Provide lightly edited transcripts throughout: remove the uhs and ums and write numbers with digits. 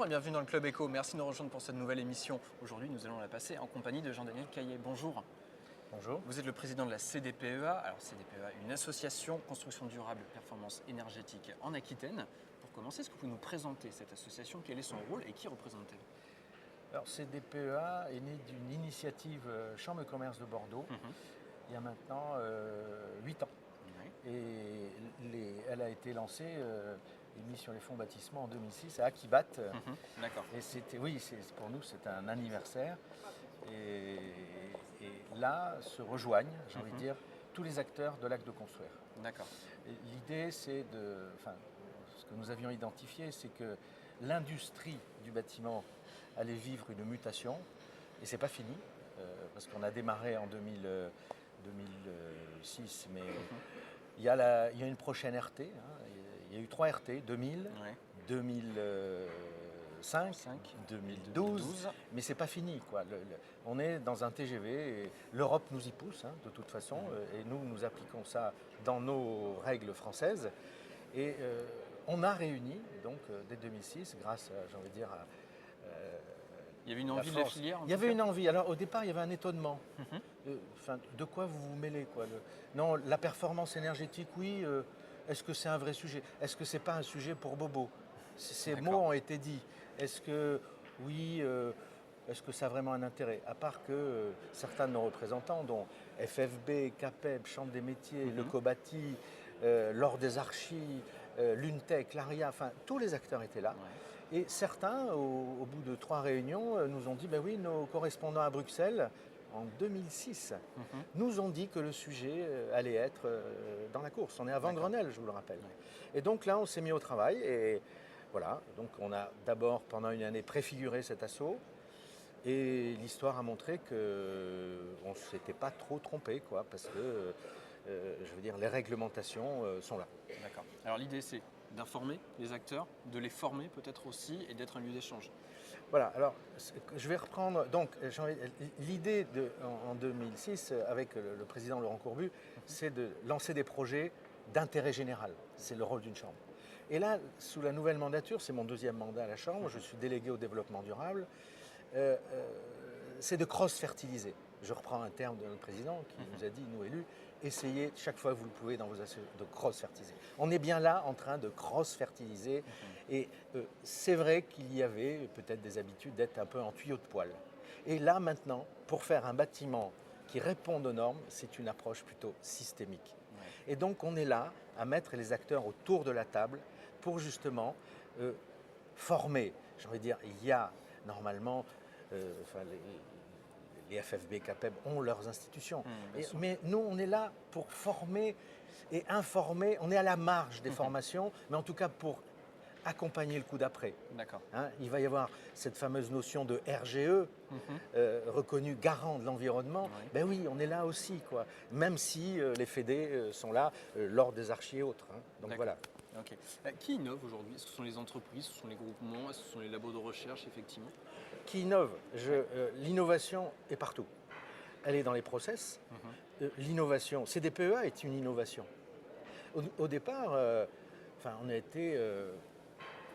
Bonjour et bienvenue dans le Club Éco. Merci de nous rejoindre pour cette nouvelle émission. Aujourd'hui, nous allons la passer en compagnie de Jean-Daniel Caillet. Bonjour. Bonjour. Vous êtes le président de la CDPEA. Alors CDPEA, une association construction durable performance énergétique en Aquitaine. Pour commencer, est-ce que vous pouvez nous présenter cette association? Quel est son rôle et qui représente-t-elle? Alors CDPEA est né d'une initiative Chambre de commerce de Bordeaux il y a maintenant 8 ans. Oui. Et elle a été lancée et mise sur les fonds bâtiments en 2006 à Akibat. D'accord. Et pour nous c'est un anniversaire. Et là se rejoignent, j'ai envie de dire, tous les acteurs de l'acte de construire. D'accord. L'idée c'est ce que nous avions identifié, c'est que l'industrie du bâtiment allait vivre une mutation, et c'est pas fini, parce qu'on a démarré en 2006, mais il y a une prochaine RT, hein, il y a eu 3 RT, 2000, Oui. 2005, 2012, mais c'est pas fini, quoi. On est dans un TGV, et l'Europe nous y pousse, hein, de toute façon, et nous appliquons ça dans nos règles françaises. Et on a réuni, donc, dès 2006, grâce, j'ai envie de dire, à Il y avait une envie de la filière il y avait une envie. Alors, au départ, il y avait un étonnement. De quoi vous vous mêlez, quoi. Non, la performance énergétique, oui. Est-ce que c'est un vrai sujet? Est-ce que c'est pas un sujet pour Bobo? Ces mots ont été dits. Est-ce que, oui, est-ce que ça a vraiment un intérêt? À part que certains de nos représentants, dont FFB, CAPEB, Chambre des métiers, le Cobati, l'Ordre des archis, l'UNTEC, l'ARIA, enfin, tous les acteurs étaient là. Ouais. Et certains, au bout de 3 réunions, nous ont dit, ben oui, nos correspondants à Bruxelles, en 2006, nous ont dit que le sujet allait être dans la course. On est avant Grenelle, je vous le rappelle. Et donc là, on s'est mis au travail, et voilà. Donc on a d'abord, pendant une année, préfiguré cet assaut, et l'histoire a montré qu'on ne s'était pas trop trompé, quoi, parce que, je veux dire, les réglementations sont là. D'accord. Alors l'idée, c'est d'informer les acteurs, de les former peut-être aussi et d'être un lieu d'échange. Voilà, alors je vais reprendre. Donc, l'idée en 2006, avec le président Laurent Courbut, c'est de lancer des projets d'intérêt général. C'est le rôle d'une chambre. Et là, sous la nouvelle mandature, c'est mon 2e mandat à la chambre, je suis délégué au développement durable, c'est de cross-fertiliser. Je reprends un terme de notre président qui nous a dit, nous élus, essayez chaque fois que vous le pouvez dans vos associations de cross-fertiliser. On est bien là en train de cross-fertiliser, et c'est vrai qu'il y avait peut-être des habitudes d'être un peu en tuyau de poêle. Et là maintenant, pour faire un bâtiment qui réponde aux normes, c'est une approche plutôt systémique. Ouais. Et donc on est là à mettre les acteurs autour de la table pour justement former. J'ai envie de dire, il y a normalement, les FFB, CAPEB ont leurs institutions. Mais nous, on est là pour former et informer. On est à la marge des formations, mais en tout cas pour accompagner le coup d'après. D'accord. Hein, il va y avoir cette fameuse notion de RGE, reconnu garant de l'environnement. Oui. Ben oui, on est là aussi, quoi. Même si les fédés sont là, l'Ordre des archis et autres. Hein. Donc voilà. Okay. Qui innove aujourd'hui? Est-ce que ce sont les entreprises, ce sont les groupements, est-ce que ce sont les labos de recherche, effectivement? Qui innove? L'innovation est partout. Elle est dans les process. L'innovation, CDPEA est une innovation. Au départ, on a été,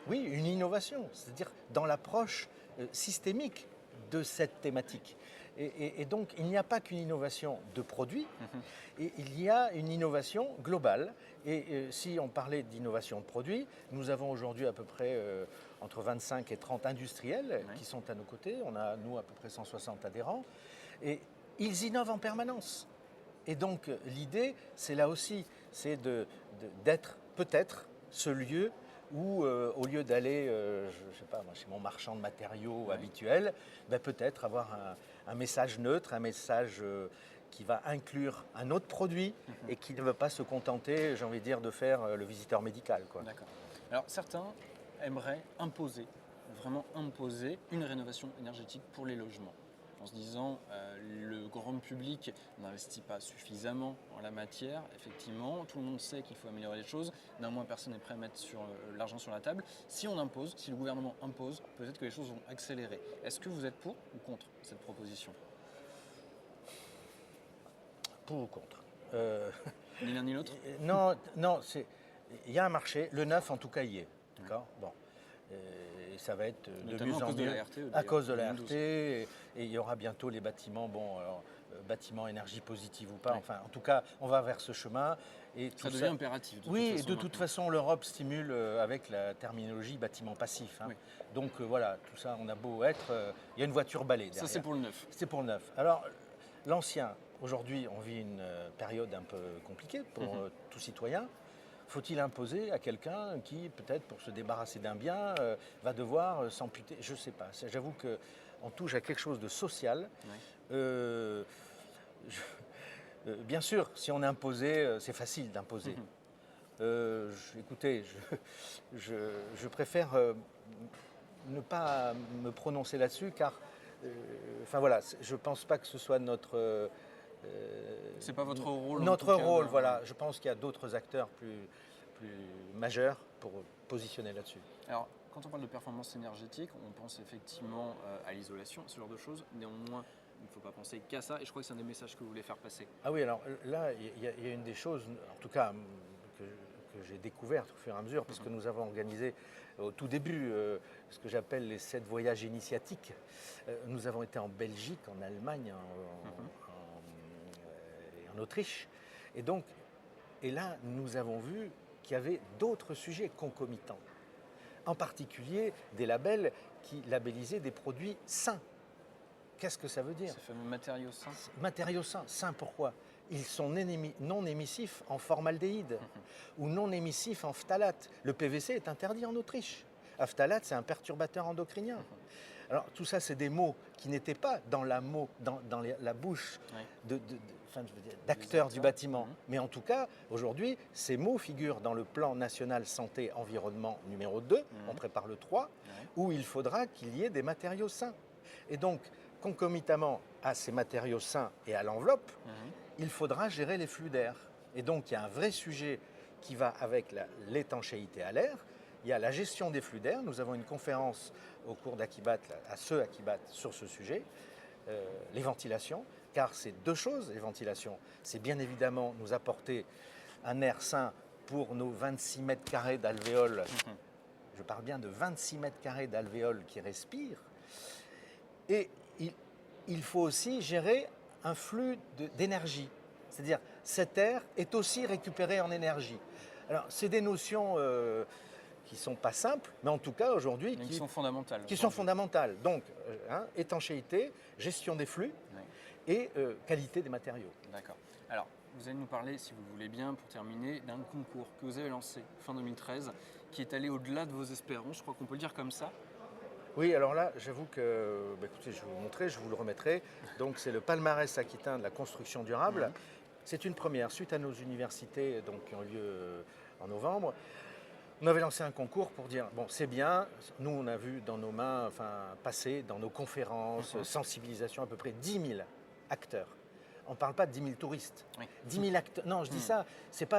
oui, une innovation, c'est-à-dire dans l'approche systémique de cette thématique. Et donc, il n'y a pas qu'une innovation de produit, et il y a une innovation globale. Et si on parlait d'innovation de produit, nous avons aujourd'hui à peu près entre 25 et 30 industriels qui sont à nos côtés. On a, nous, à peu près 160 adhérents. Et ils innovent en permanence. Et donc, l'idée, c'est là aussi, c'est d'être peut-être ce lieu où, au lieu d'aller, je sais pas, moi, chez mon marchand de matériaux habituel, ben, peut-être avoir un message neutre, un message qui va inclure un autre produit et qui ne veut pas se contenter, j'ai envie de dire, de faire le visiteur médical, quoi. D'accord. Alors, certains aimeraient imposer, vraiment imposer une rénovation énergétique pour les logements, en se disant le grand public n'investit pas suffisamment en la matière. Effectivement, tout le monde sait qu'il faut améliorer les choses. Néanmoins, personne n'est prêt à mettre l'argent sur la table. Si on impose, si le gouvernement impose, peut-être que les choses vont accélérer. Est-ce que vous êtes pour ou contre cette proposition? Pour ou contre Ni l'un ni l'autre? Non, il y a un marché, le neuf en tout cas y est. D'accord. Bon. Et ça va être de Notamment mieux à en cause de mieux. la RTE, À d'ailleurs, cause de la 2012. RT, et il y aura bientôt les bâtiments, bâtiments énergie positive ou pas. Ouais. Enfin, en tout cas, on va vers ce chemin. Et tout Ça devient impératif. Oui, et de toute maintenant. façon, l'Europe stimule avec la terminologie bâtiment passif. Hein. Oui. Donc voilà, tout ça, on a beau être, il y a une voiture balai derrière. Ça, c'est pour le neuf. C'est pour le neuf. Alors, l'ancien, aujourd'hui, on vit une période un peu compliquée pour tout citoyen. Faut-il imposer à quelqu'un qui, peut-être pour se débarrasser d'un bien, va devoir s'amputer? Je ne sais pas. J'avoue qu'on touche à quelque chose de social. Ouais. Bien sûr, si on imposait, c'est facile d'imposer. Écoutez, je préfère ne pas me prononcer là-dessus car, enfin voilà, je ne pense pas que ce soit notre... C'est pas votre rôle. Notre rôle, voilà. Je pense qu'il y a d'autres acteurs plus majeurs pour positionner là-dessus. Alors, quand on parle de performance énergétique, on pense effectivement à l'isolation, ce genre de choses. Néanmoins, il ne faut pas penser qu'à ça. Et je crois que c'est un des messages que vous voulez faire passer. Ah oui, alors là, il y a une des choses, en tout cas, que j'ai découvertes au fur et à mesure, parce que nous avons organisé au tout début ce que j'appelle les 7 voyages initiatiques. Nous avons été en Belgique, en Allemagne, en Autriche. Et là, nous avons vu qu'il y avait d'autres sujets concomitants. En particulier des labels qui labellisaient des produits sains. Qu'est-ce que ça veut dire? Ces fameux matériaux sains. Matériaux sains. Sains pourquoi? Ils sont non émissifs en formaldéhyde ou non émissifs en phtalate. Le PVC est interdit en Autriche. Le phtalate, c'est un perturbateur endocrinien. Alors tout ça, c'est des mots qui n'étaient pas dans la bouche d'acteurs du bâtiment. Mais en tout cas, aujourd'hui, ces mots figurent dans le plan national santé-environnement numéro 2, on prépare le 3, où il faudra qu'il y ait des matériaux sains. Et donc, concomitamment à ces matériaux sains et à l'enveloppe, il faudra gérer les flux d'air. Et donc, il y a un vrai sujet qui va avec l'étanchéité à l'air. Il y a la gestion des flux d'air. Nous avons une conférence au cours d'Akibat, à ceux Akibat, sur ce sujet. Les ventilations, car c'est deux choses, les ventilations. C'est bien évidemment nous apporter un air sain pour nos 26 mètres carrés d'alvéoles. Je parle bien de 26 mètres carrés d'alvéoles qui respirent. Et il faut aussi gérer un flux d'énergie. C'est-à-dire, cet air est aussi récupéré en énergie. Alors, c'est des notions qui ne sont pas simples, mais en tout cas, aujourd'hui... Qui sont fondamentales. Qui sont fondamentales. Donc, étanchéité, gestion des flux et qualité des matériaux. D'accord. Alors, vous allez nous parler, si vous le voulez bien, pour terminer, d'un concours que vous avez lancé fin 2013, qui est allé au-delà de vos espérances, je crois qu'on peut le dire comme ça. Oui, alors là, j'avoue que, écoutez, je vais vous montrer, je vous le remettrai. Donc, c'est le palmarès aquitain de la construction durable. C'est une première, suite à nos universités qui ont lieu en novembre. On avait lancé un concours pour dire, bon, c'est bien, nous, on a vu dans nos mains, passer dans nos conférences, sensibilisation, à peu près 10 000 acteurs. On ne parle pas de 10 000 touristes. 10 000 acteurs. Non, je dis ça, c'est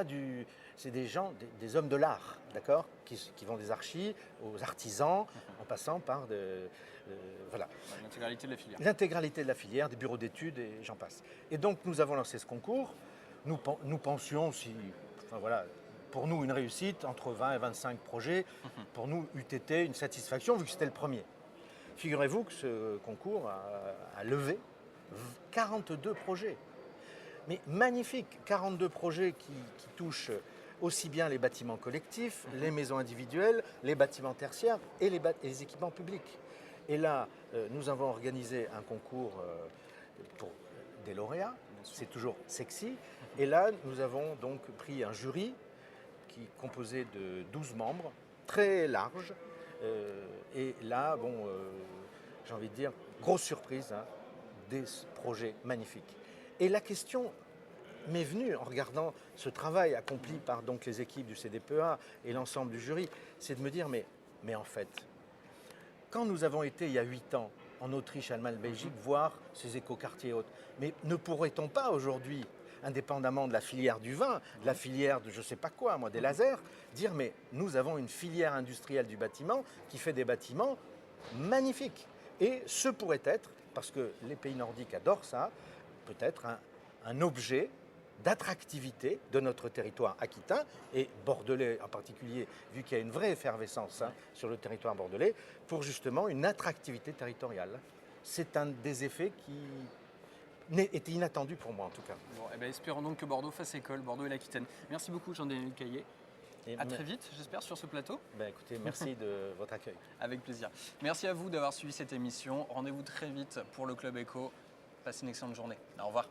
des gens, des hommes de l'art, d'accord, qui vendent des archis aux artisans, en passant par voilà. L'intégralité de la filière. L'intégralité de la filière, des bureaux d'études et j'en passe. Et donc, nous avons lancé ce concours. Nous pensions, pour nous, une réussite, entre 20 et 25 projets, pour nous, eût été une satisfaction, vu que c'était le premier. Figurez-vous que ce concours a levé 42 projets. Mais magnifique, 42 projets qui touchent aussi bien les bâtiments collectifs, les maisons individuelles, les bâtiments tertiaires et les équipements publics. Et là, nous avons organisé un concours pour des lauréats, c'est toujours sexy. Et là, nous avons donc pris un jury qui est composé de 12 membres, très large. Et là, j'ai envie de dire, grosse surprise, des projets magnifiques. Et la question m'est venue en regardant ce travail accompli par donc, les équipes du CDPEA et l'ensemble du jury, c'est de me dire, mais en fait, quand nous avons été il y a 8 ans en Autriche, Allemagne, Belgique, voir ces écoquartiers et autres, mais ne pourrait-on pas aujourd'hui, indépendamment de la filière du vin, de la filière de je ne sais pas quoi, des lasers, dire mais nous avons une filière industrielle du bâtiment qui fait des bâtiments magnifiques. Et ce pourrait être, parce que les pays nordiques adorent ça, peut-être un objet d'attractivité de notre territoire aquitain, et bordelais en particulier, vu qu'il y a une vraie effervescence sur le territoire bordelais, pour justement une attractivité territoriale. C'est un des effets qui était inattendu pour moi en tout cas. Bon, eh ben, espérons donc que Bordeaux fasse école, Bordeaux et l'Aquitaine. Merci beaucoup Jean-Daniel Caillé. Et À très vite, j'espère, sur ce plateau. Ben, écoutez, merci de votre accueil. Avec plaisir. Merci à vous d'avoir suivi cette émission. Rendez-vous très vite pour le Club Éco. Passez une excellente journée. Au revoir.